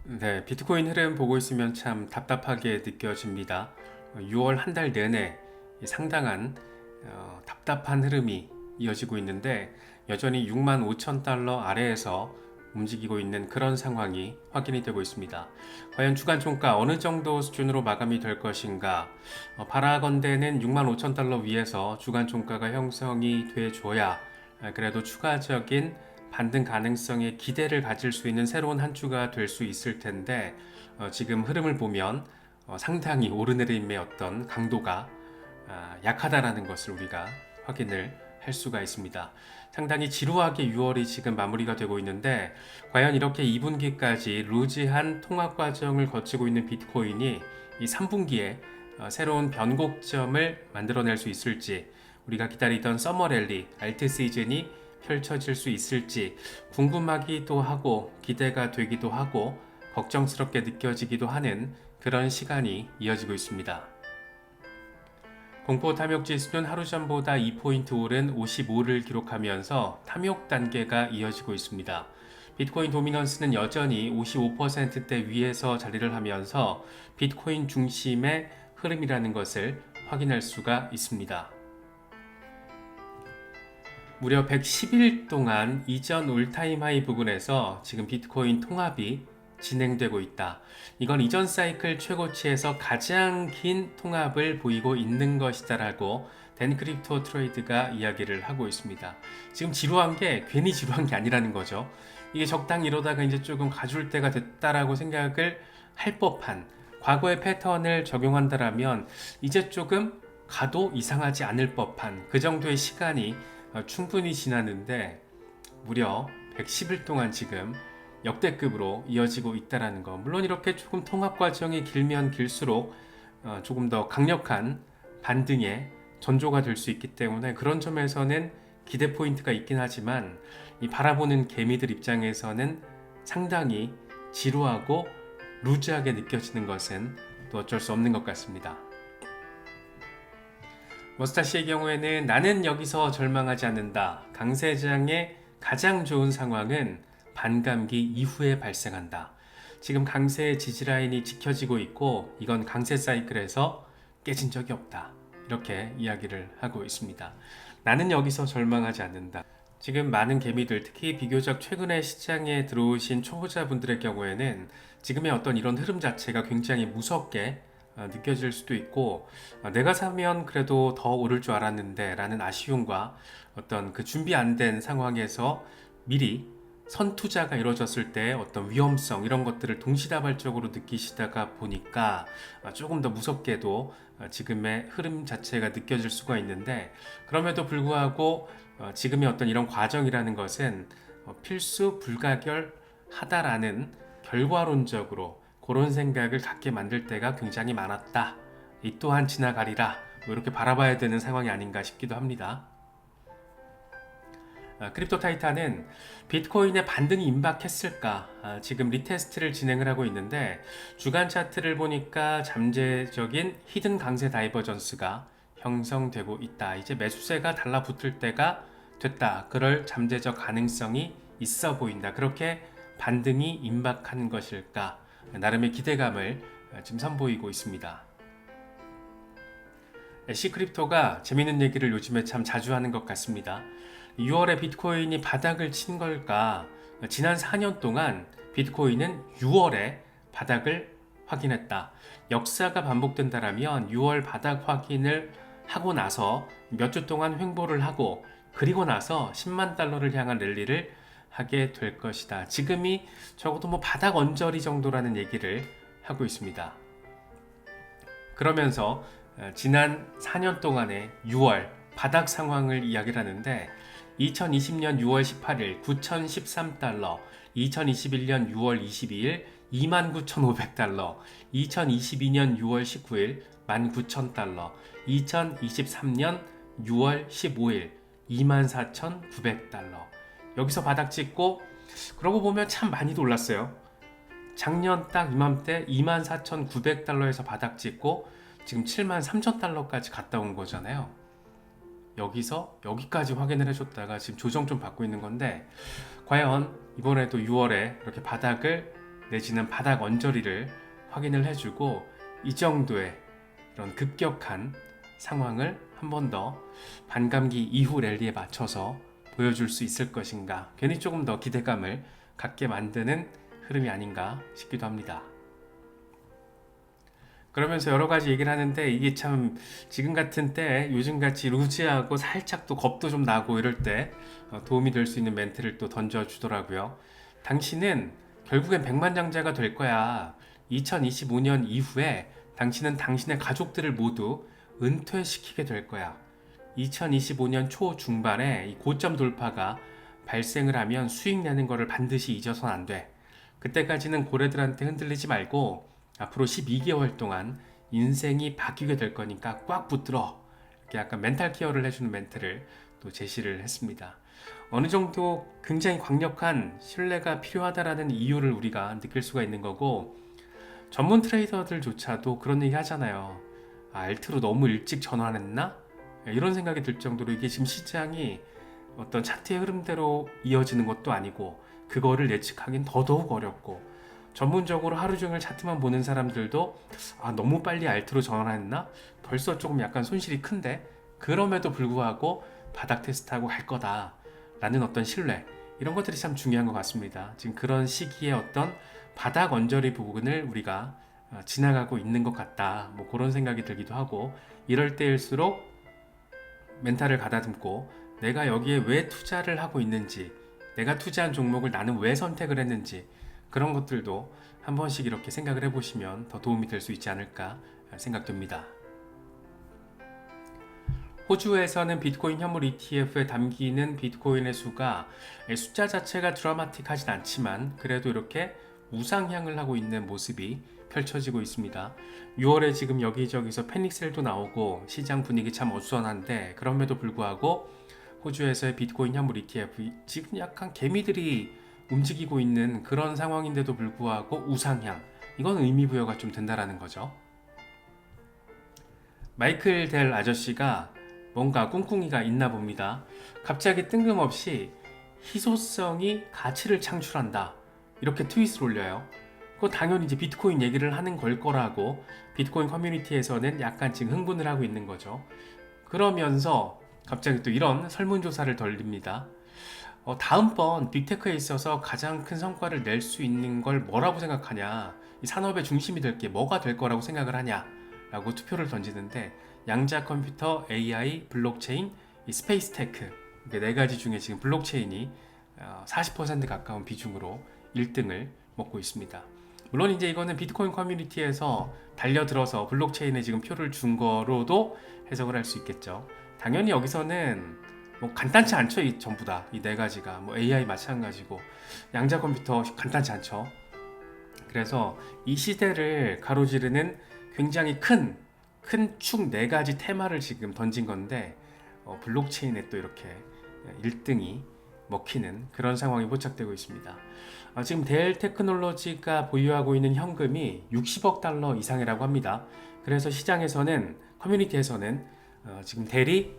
네, 비트코인 흐름 보고 있으면 참 답답하게 느껴집니다. 6월 한 달 내내 상당한 답답한 흐름이 이어지고 있는데 여전히 6만 5천 달러 아래에서 움직이고 있는 그런 상황이 확인이 되고 있습니다. 과연 주간 종가 어느 정도 수준으로 마감이 될 것인가? 바라건대는 6만 5천 달러 위에서 주간 종가가 형성이 돼줘야 그래도 추가적인 반등 가능성에 기대를 가질 수 있는 새로운 한 주가 될 수 있을 텐데 지금 흐름을 보면 상당히 오르내림의 어떤 강도가 약하다라는 것을 우리가 확인을 할 수가 있습니다. 상당히 지루하게 6월이 지금 마무리가 되고 있는데 과연 이렇게 2분기까지 루즈한 통합 과정을 거치고 있는 비트코인이 이 3분기에 새로운 변곡점을 만들어낼 수 있을지, 우리가 기다리던 서머 랠리, 알트 시즌이 펼쳐질 수 있을지 궁금하기도 하고 기대가 되기도 하고 걱정스럽게 느껴지기도 하는 그런 시간이 이어지고 있습니다. 공포 탐욕 지수는 하루 전보다 2포인트 오른 55를 기록하면서 탐욕 단계가 이어지고 있습니다. 비트코인 도미넌스는 여전히 55%대 위에서 자리를 하면서 비트코인 중심의 흐름이라는 것을 확인할 수가 있습니다. 무려 110일 동안 이전 올타임 하이 부근에서 지금 비트코인 통합이 진행되고 있다. 이건 이전 사이클 최고치에서 가장 긴 통합을 보이고 있는 것이다라고 댄크립토 트레이드가 이야기를 하고 있습니다. 지금 지루한 게 괜히 지루한 게 아니라는 거죠. 이게 적당히 이러다가 이제 조금 가줄 때가 됐다라고 생각을 할 법한 과거의 패턴을 적용한다라면 이제 조금 가도 이상하지 않을 법한 그 정도의 시간이 충분히 지났는데 무려 110일 동안 지금 역대급으로 이어지고 있다는 것. 물론 이렇게 조금 통합 과정이 길면 길수록 조금 더 강력한 반등의 전조가 될 수 있기 때문에 그런 점에서는 기대 포인트가 있긴 하지만 이 바라보는 개미들 입장에서는 상당히 지루하고 루즈하게 느껴지는 것은 또 어쩔 수 없는 것 같습니다. 머스타시의 경우에는 나는 여기서 절망하지 않는다. 강세장의 가장 좋은 상황은 반감기 이후에 발생한다. 지금 강세의 지지라인이 지켜지고 있고 이건 강세 사이클에서 깨진 적이 없다. 이렇게 이야기를 하고 있습니다. 나는 여기서 절망하지 않는다. 지금 많은 개미들, 특히 비교적 최근에 시장에 들어오신 초보자분들의 경우에는 지금의 어떤 이런 흐름 자체가 굉장히 무섭게 느껴질 수도 있고 내가 사면 그래도 더 오를 줄 알았는데 라는 아쉬움과 어떤 그 준비 안 된 상황에서 미리 선투자가 이루어졌을 때 어떤 위험성 이런 것들을 동시다발적으로 느끼시다가 보니까 조금 더 무섭게도 지금의 흐름 자체가 느껴질 수가 있는데 그럼에도 불구하고 지금의 어떤 이런 과정이라는 것은 필수 불가결하다라는 결과론적으로 그런 생각을 갖게 만들 때가 굉장히 많았다. 이 또한 지나가리라. 뭐 이렇게 바라봐야 되는 상황이 아닌가 싶기도 합니다. 크립토 타이탄은 비트코인의 반등이 임박했을까? 지금 리테스트를 진행을 하고 있는데 주간 차트를 보니까 잠재적인 히든 강세 다이버전스가 형성되고 있다. 이제 매수세가 달라붙을 때가 됐다. 그럴 잠재적 가능성이 있어 보인다. 그렇게 반등이 임박한 것일까? 나름의 기대감을 지금 선보이고 있습니다. 시크립토가 재밌는 얘기를 요즘에 참 자주 하는 것 같습니다. 6월에 비트코인이 바닥을 친 걸까? 지난 4년 동안 비트코인은 6월에 바닥을 확인했다. 역사가 반복된다라면 6월 바닥 확인을 하고 나서 몇 주 동안 횡보를 하고 그리고 나서 10만 달러를 향한 랠리를 하게 될 것이다. 지금이 적어도 뭐 바닥 언저리 정도라는 얘기를 하고 있습니다. 그러면서 지난 4년 동안의 6월 바닥 상황을 이야기를 하는데 2020년 6월 18일 9,013달러, 2021년 6월 22일 29,500달러, 2022년 6월 19일 19,000달러, 2023년 6월 15일 24,900달러. 여기서 바닥 찍고 그러고 보면 참 많이도 올랐어요. 작년 딱 이맘때 24,900달러에서 바닥 찍고 지금 73,000달러까지 갔다 온 거잖아요. 여기서 여기까지 확인을 해줬다가 지금 조정 좀 받고 있는 건데 과연 이번에도 6월에 이렇게 바닥을 내지는 바닥 언저리를 확인을 해주고 이 정도의 이런 급격한 상황을 한 번 더 반감기 이후 랠리에 맞춰서 보여줄 수 있을 것인가, 괜히 조금 더 기대감을 갖게 만드는 흐름이 아닌가 싶기도 합니다. 그러면서 여러 가지 얘기를 하는데 이게 참 지금 같은 때 요즘같이 루즈하고 살짝 또 겁도 좀 나고 이럴 때 도움이 될 수 있는 멘트를 또 던져주더라고요. 당신은 결국엔 백만장자가 될 거야. 2025년 이후에 당신은 당신의 가족들을 모두 은퇴시키게 될 거야. 2025년 초중반에 이 고점 돌파가 발생을 하면 수익 내는 거를 반드시 잊어선 안 돼. 그때까지는 고래들한테 흔들리지 말고 앞으로 12개월 동안 인생이 바뀌게 될 거니까 꽉 붙들어. 이렇게 약간 멘탈 케어를 해주는 멘트를 또 제시를 했습니다. 어느 정도 굉장히 강력한 신뢰가 필요하다라는 이유를 우리가 느낄 수가 있는 거고, 전문 트레이더들조차도 그런 얘기 하잖아요. 알트로 너무 일찍 전환했나? 이런 생각이 들 정도로 이게 지금 시장이 어떤 차트의 흐름대로 이어지는 것도 아니고 그거를 예측하기는 더더욱 어렵고, 전문적으로 하루 종일 차트만 보는 사람들도 너무 빨리 알트로 전환했나? 벌써 조금 약간 손실이 큰데? 그럼에도 불구하고 바닥 테스트하고 갈 거다 라는 어떤 신뢰, 이런 것들이 참 중요한 것 같습니다. 지금 그런 시기에 어떤 바닥 언저리 부분을 우리가 지나가고 있는 것 같다, 뭐 그런 생각이 들기도 하고, 이럴 때일수록 멘탈을 가다듬고 내가 여기에 왜 투자를 하고 있는지, 내가 투자한 종목을 나는 왜 선택을 했는지, 그런 것들도 한 번씩 이렇게 생각을 해보시면 더 도움이 될 수 있지 않을까 생각됩니다. 호주에서는 비트코인 현물 ETF에 담기는 비트코인의 수가 숫자 자체가 드라마틱하진 않지만 그래도 이렇게 우상향을 하고 있는 모습이 펼쳐지고 있습니다. 6월에 지금 여기저기서 패닉셀도 나오고 시장 분위기 참 어수선한데, 그럼에도 불구하고 호주에서의 비트코인 현물 ETF 지금 약간 개미들이 움직이고 있는 그런 상황인데도 불구하고 우상향, 이건 의미부여가 좀 된다라는 거죠. 마이클 델 아저씨가 뭔가 꿍꿍이가 있나 봅니다. 갑자기 뜬금없이 희소성이 가치를 창출한다, 이렇게 트윗을 올려요. 그거 당연히 이제 비트코인 얘기를 하는 걸 거라고 비트코인 커뮤니티에서는 약간 지금 흥분을 하고 있는 거죠. 그러면서 갑자기 또 이런 설문조사를 돌립니다. 다음번 빅테크에 있어서 가장 큰 성과를 낼 수 있는 걸 뭐라고 생각하냐, 이 산업의 중심이 될 게 뭐가 될 거라고 생각을 하냐 라고 투표를 던지는데, 양자 컴퓨터, AI, 블록체인, 이 스페이스 테크, 네 가지 중에 지금 블록체인이 40% 가까운 비중으로 1등을 먹고 있습니다. 물론 이제 이거는 비트코인 커뮤니티에서 달려들어서 블록체인에 지금 표를 준 거로도 해석을 할 수 있겠죠. 당연히 여기서는 뭐 간단치 않죠. 이 전부 다 이 네 가지가 뭐 AI 마찬가지고 양자 컴퓨터 간단치 않죠. 그래서 이 시대를 가로지르는 굉장히 큰 축 네 가지 테마를 지금 던진 건데, 블록체인에 또 이렇게 1등이 먹히는 그런 상황이 포착되고 있습니다. 지금 델 테크놀로지가 보유하고 있는 현금이 60억 달러 이상이라고 합니다. 그래서 시장에서는, 커뮤니티에서는 지금 델이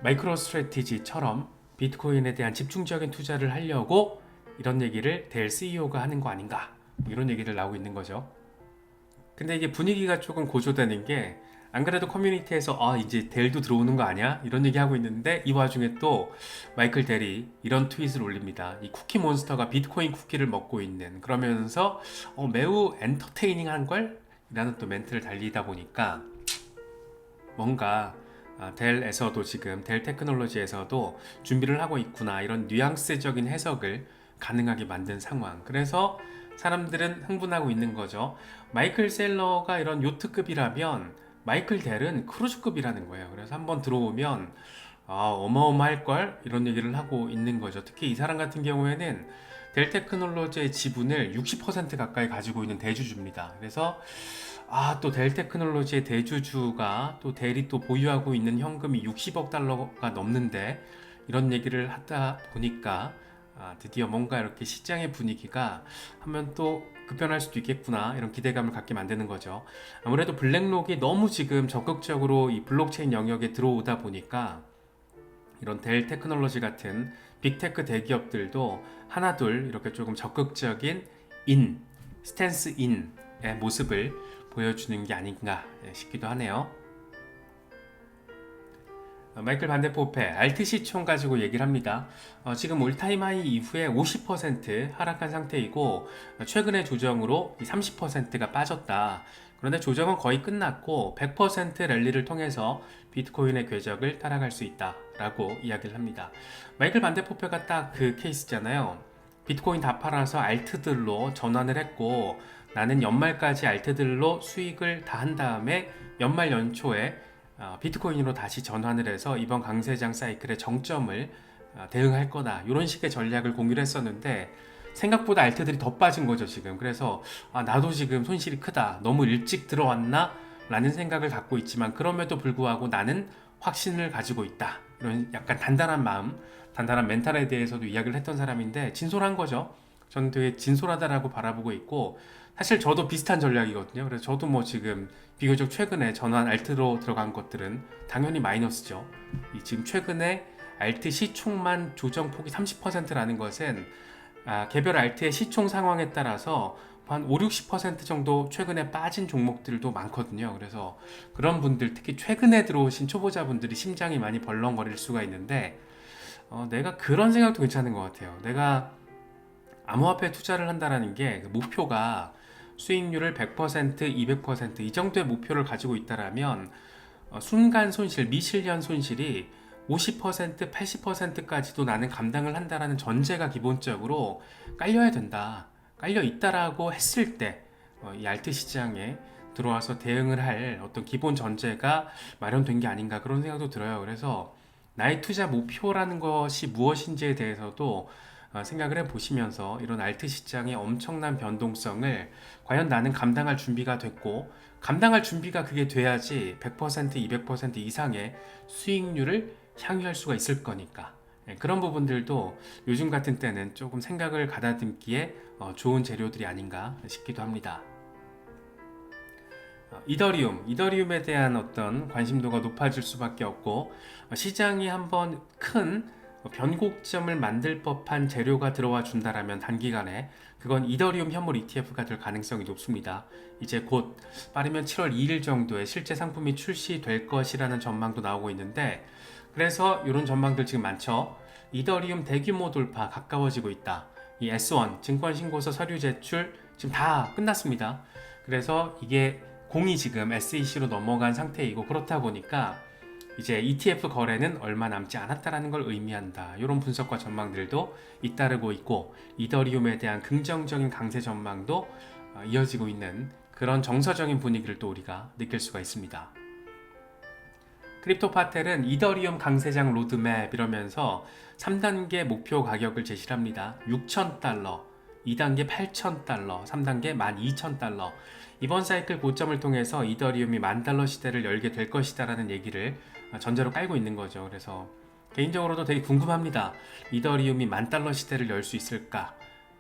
마이크로 스트래티지처럼 비트코인에 대한 집중적인 투자를 하려고 이런 얘기를 델 CEO가 하는 거 아닌가, 이런 얘기를 나오고 있는 거죠. 근데 이게 분위기가 조금 고조되는 게, 안 그래도 커뮤니티에서 이제 델도 들어오는 거 아니야? 이런 얘기 하고 있는데, 이 와중에 또 마이클 델이 이런 트윗을 올립니다. 이 쿠키 몬스터가 비트코인 쿠키를 먹고 있는, 그러면서 매우 엔터테이닝한 걸? 라는 또 멘트를 달리다 보니까 뭔가 델에서도 지금 델 테크놀로지에서도 준비를 하고 있구나, 이런 뉘앙스적인 해석을 가능하게 만든 상황. 그래서 사람들은 흥분하고 있는 거죠. 마이클 셀러가 이런 요트급이라면 마이클 델은 크루즈급이라는 거예요. 그래서 한번 들어오면 어마어마할걸, 이런 얘기를 하고 있는 거죠. 특히 이 사람 같은 경우에는 델 테크놀로지의 지분을 60% 가까이 가지고 있는 대주주입니다. 그래서 또 델 테크놀로지의 대주주가 또 델이 또 보유하고 있는 현금이 60억 달러가 넘는데, 이런 얘기를 하다 보니까 드디어 뭔가 이렇게 시장의 분위기가 하면 또 급변할 수도 있겠구나, 이런 기대감을 갖게 만드는 거죠. 아무래도 블랙록이 너무 지금 적극적으로 이 블록체인 영역에 들어오다 보니까 이런 델 테크놀로지 같은 빅테크 대기업들도 하나둘 이렇게 조금 적극적인 스탠스 인의 모습을 보여주는 게 아닌가 싶기도 하네요. 마이클 반데포페 알트 시총 가지고 얘기를 합니다. 지금 올타임 하이 이후에 50% 하락한 상태이고 최근의 조정으로 30%가 빠졌다. 그런데 조정은 거의 끝났고 100% 랠리를 통해서 비트코인의 궤적을 따라갈 수 있다 라고 이야기를 합니다. 마이클 반데포페가 딱 그 케이스잖아요. 비트코인 다 팔아서 알트들로 전환을 했고 나는 연말까지 알트들로 수익을 다 한 다음에 연말 연초에 비트코인으로 다시 전환을 해서 이번 강세장 사이클의 정점을 대응할 거다 이런 식의 전략을 공유를 했었는데 생각보다 알트들이 더 빠진 거죠 지금. 그래서 나도 지금 손실이 크다, 너무 일찍 들어왔나 라는 생각을 갖고 있지만 그럼에도 불구하고 나는 확신을 가지고 있다, 이런 약간 단단한 마음, 단단한 멘탈에 대해서도 이야기를 했던 사람인데 진솔한 거죠. 저는 되게 진솔하다라고 바라보고 있고, 사실 저도 비슷한 전략이거든요. 그래서 저도 뭐 지금 비교적 최근에 전환 알트로 들어간 것들은 당연히 마이너스죠. 지금 최근에 알트 시총만 조정폭이 30%라는 것은 개별 알트의 시총 상황에 따라서 한 5, 60% 정도 최근에 빠진 종목들도 많거든요. 그래서 그런 분들, 특히 최근에 들어오신 초보자분들이 심장이 많이 벌렁거릴 수가 있는데 내가 그런 생각도 괜찮은 것 같아요. 내가 암호화폐 투자를 한다는 게 목표가 수익률을 100%, 200%이 정도의 목표를 가지고 있다라면 순간 손실, 미실현 손실이 50%, 80%까지도 나는 감당을 한다라는 전제가 기본적으로 깔려야 된다, 깔려 있다라고 했을 때 이 알트 시장에 들어와서 대응을 할 어떤 기본 전제가 마련된 게 아닌가, 그런 생각도 들어요. 그래서 나의 투자 목표라는 것이 무엇인지에 대해서도 생각을 해보시면서 이런 알트 시장의 엄청난 변동성을 과연 나는 감당할 준비가 됐고, 감당할 준비가 그게 돼야지 100%, 200% 이상의 수익률을 향유할 수가 있을 거니까 그런 부분들도 요즘 같은 때는 조금 생각을 가다듬기에 좋은 재료들이 아닌가 싶기도 합니다. 이더리움에 대한 어떤 관심도가 높아질 수밖에 없고, 시장이 한번 큰 변곡점을 만들 법한 재료가 들어와 준다라면 단기간에 그건 이더리움 현물 ETF가 될 가능성이 높습니다. 이제 곧 빠르면 7월 2일 정도에 실제 상품이 출시될 것이라는 전망도 나오고 있는데, 그래서 이런 전망들 지금 많죠. 이더리움 대규모 돌파 가까워지고 있다. 이 S1 증권신고서 서류 제출 지금 다 끝났습니다. 그래서 이게 공이 지금 SEC로 넘어간 상태이고, 그렇다 보니까 이제 ETF 거래는 얼마 남지 않았다라는 걸 의미한다, 이런 분석과 전망들도 잇따르고 있고, 이더리움에 대한 긍정적인 강세 전망도 이어지고 있는 그런 정서적인 분위기를 또 우리가 느낄 수가 있습니다. 크립토파텔은 이더리움 강세장 로드맵 이러면서 3단계 목표 가격을 제시합니다. 6,000달러, 2단계 8,000달러, 3단계 12,000달러. 이번 사이클 고점을 통해서 이더리움이 10,000달러 시대를 열게 될 것이다 라는 얘기를 전제로 깔고 있는 거죠. 그래서 개인적으로도 되게 궁금합니다. 이더리움이 10,000달러 시대를 열 수 있을까?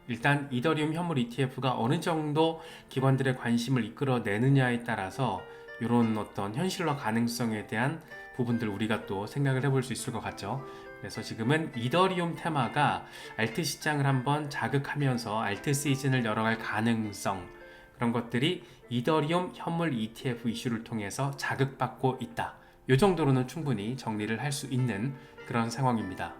일단 이더리움 현물 ETF가 어느 정도 기관들의 관심을 이끌어내느냐에 따라서 이런 어떤 현실화 가능성에 대한 부분들 우리가 또 생각을 해볼 수 있을 것 같죠. 그래서 지금은 이더리움 테마가 알트 시장을 한번 자극하면서 알트 시즌을 열어갈 가능성, 그런 것들이 이더리움 현물 ETF 이슈를 통해서 자극받고 있다. 이 정도로는 충분히 정리를 할 수 있는 그런 상황입니다.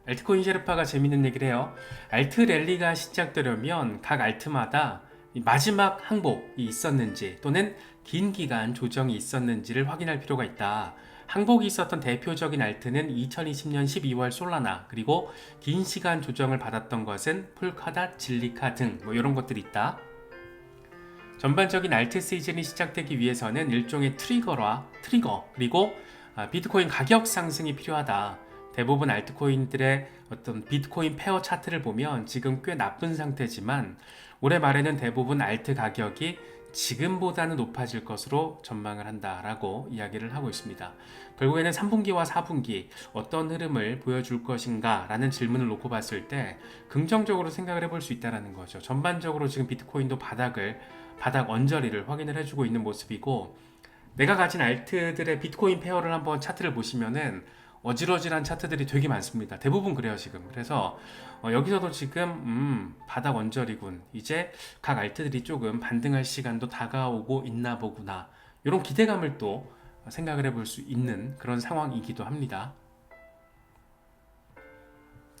알트코인 셰르파가 재밌는 얘기를 해요. 알트 랠리가 시작되려면 각 알트마다 마지막 항복이 있었는지 또는 긴 기간 조정이 있었는지를 확인할 필요가 있다. 항복이 있었던 대표적인 알트는 2020년 12월 솔라나, 그리고 긴 시간 조정을 받았던 것은 폴카닷, 질리카 등 이런 것들이 있다. 전반적인 알트 시즌이 시작되기 위해서는 일종의 트리거, 그리고 비트코인 가격 상승이 필요하다. 대부분 알트코인들의 어떤 비트코인 페어 차트를 보면 지금 꽤 나쁜 상태지만 올해 말에는 대부분 알트 가격이 지금보다는 높아질 것으로 전망을 한다라고 이야기를 하고 있습니다. 결국에는 3분기와 4분기 어떤 흐름을 보여줄 것인가 라는 질문을 놓고 봤을 때 긍정적으로 생각을 해볼 수 있다는 거죠. 전반적으로 지금 비트코인도 바닥 언저리를 확인을 해주고 있는 모습이고, 내가 가진 알트들의 비트코인 페어를 한번 차트를 보시면은 어질어질한 차트들이 되게 많습니다. 대부분 그래요 지금. 그래서 여기서도 지금 바닥 언저리군. 이제 각 알트들이 조금 반등할 시간도 다가오고 있나 보구나. 이런 기대감을 또 생각을 해볼 수 있는 그런 상황이기도 합니다.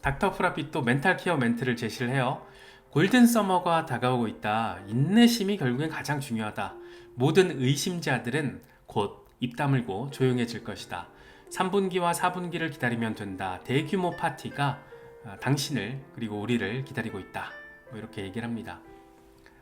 닥터 프라핏도 멘탈 케어 멘트를 제시를 해요. 골든 서머가 다가오고 있다. 인내심이 결국엔 가장 중요하다. 모든 의심자들은 곧 입 다물고 조용해질 것이다. 3분기와 4분기를 기다리면 된다. 대규모 파티가 당신을 그리고 우리를 기다리고 있다. 뭐 이렇게 얘기를 합니다.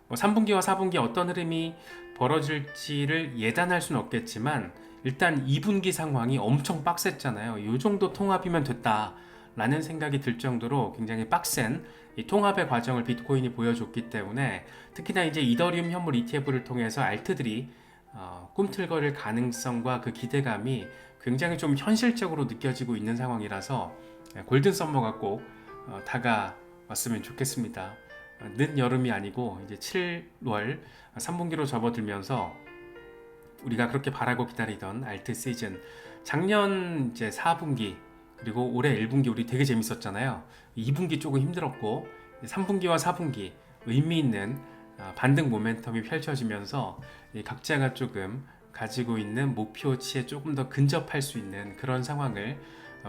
3분기와 4분기 어떤 흐름이 벌어질지를 예단할 수는 없겠지만 일단 2분기 상황이 엄청 빡셌잖아요. 이 정도 통합이면 됐다 라는 생각이 들 정도로 굉장히 빡센 이 통합의 과정을 비트코인이 보여줬기 때문에 특히나 이제 이더리움 현물 ETF를 통해서 알트들이 꿈틀거릴 가능성과 그 기대감이 굉장히 좀 현실적으로 느껴지고 있는 상황이라서 골든 썸머가 꼭 다가왔으면 좋겠습니다. 늦 여름이 아니고 이제 7월 3분기로 접어들면서 우리가 그렇게 바라고 기다리던 알트 시즌, 작년 이제 4분기 그리고 올해 1분기 우리 되게 재밌었잖아요. 2분기 조금 힘들었고 3분기와 4분기 의미 있는 반등 모멘텀이 펼쳐지면서 각자가 조금 가지고 있는 목표치에 조금 더 근접할 수 있는 그런 상황을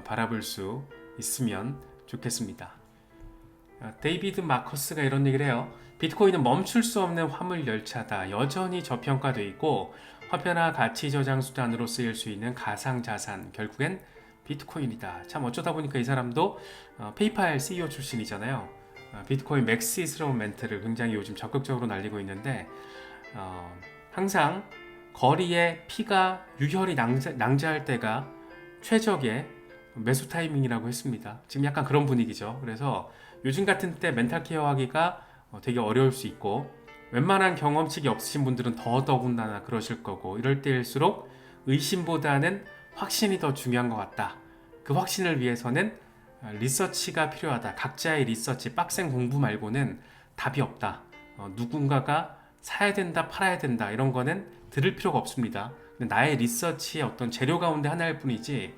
바라볼 수 있으면 좋겠습니다. 데이비드 마커스가 이런 얘기를 해요. 비트코인은 멈출 수 없는 화물 열차다. 여전히 저평가되어 있고 화폐나 가치 저장 수단으로 쓰일 수 있는 가상자산, 결국엔 비트코인이다. 참 어쩌다 보니까 이 사람도 페이팔 CEO 출신이잖아요. 비트코인 맥시스러운 멘트를 굉장히 요즘 적극적으로 날리고 있는데 항상 거리에 피가 유혈이 낭자할 때가 최적의 매수 타이밍이라고 했습니다. 지금 약간 그런 분위기죠. 그래서 요즘 같은 때 멘탈 케어 하기가 되게 어려울 수 있고 웬만한 경험치가 없으신 분들은 더더군다나 그러실 거고 이럴 때일수록 의심보다는 확신이 더 중요한 것 같다. 그 확신을 위해서는 리서치가 필요하다. 각자의 리서치, 빡센 공부 말고는 답이 없다. 누군가가 사야 된다, 팔아야 된다 이런 거는 들을 필요가 없습니다. 나의 리서치의 어떤 재료 가운데 하나일 뿐이지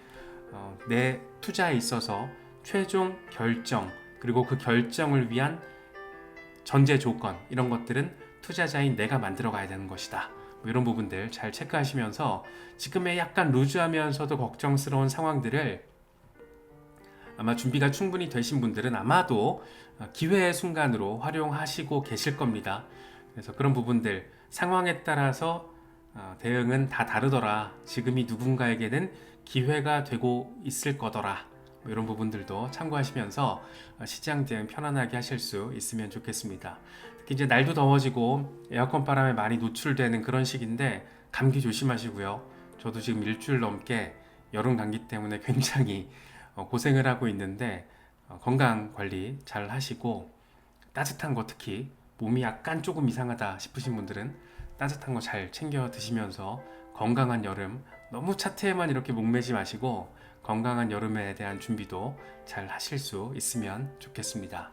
내 투자에 있어서 최종 결정 그리고 그 결정을 위한 전제 조건 이런 것들은 투자자인 내가 만들어 가야 되는 것이다. 뭐 이런 부분들 잘 체크하시면서 지금의 약간 루즈하면서도 걱정스러운 상황들을 아마 준비가 충분히 되신 분들은 아마도 기회의 순간으로 활용하시고 계실 겁니다. 그래서 그런 부분들 상황에 따라서 대응은 다 다르더라. 지금이 누군가에게는 기회가 되고 있을 거더라. 뭐 이런 부분들도 참고하시면서 시장 대응 편안하게 하실 수 있으면 좋겠습니다. 특히 이제 날도 더워지고 에어컨 바람에 많이 노출되는 그런 시기인데 감기 조심하시고요. 저도 지금 일주일 넘게 여름 감기 때문에 굉장히 고생을 하고 있는데 건강 관리 잘 하시고 따뜻한 거 특히 몸이 약간 조금 이상하다 싶으신 분들은 따뜻한 거 잘 챙겨 드시면서 건강한 여름 너무 차트에만 이렇게 목매지 마시고 건강한 여름에 대한 준비도 잘 하실 수 있으면 좋겠습니다.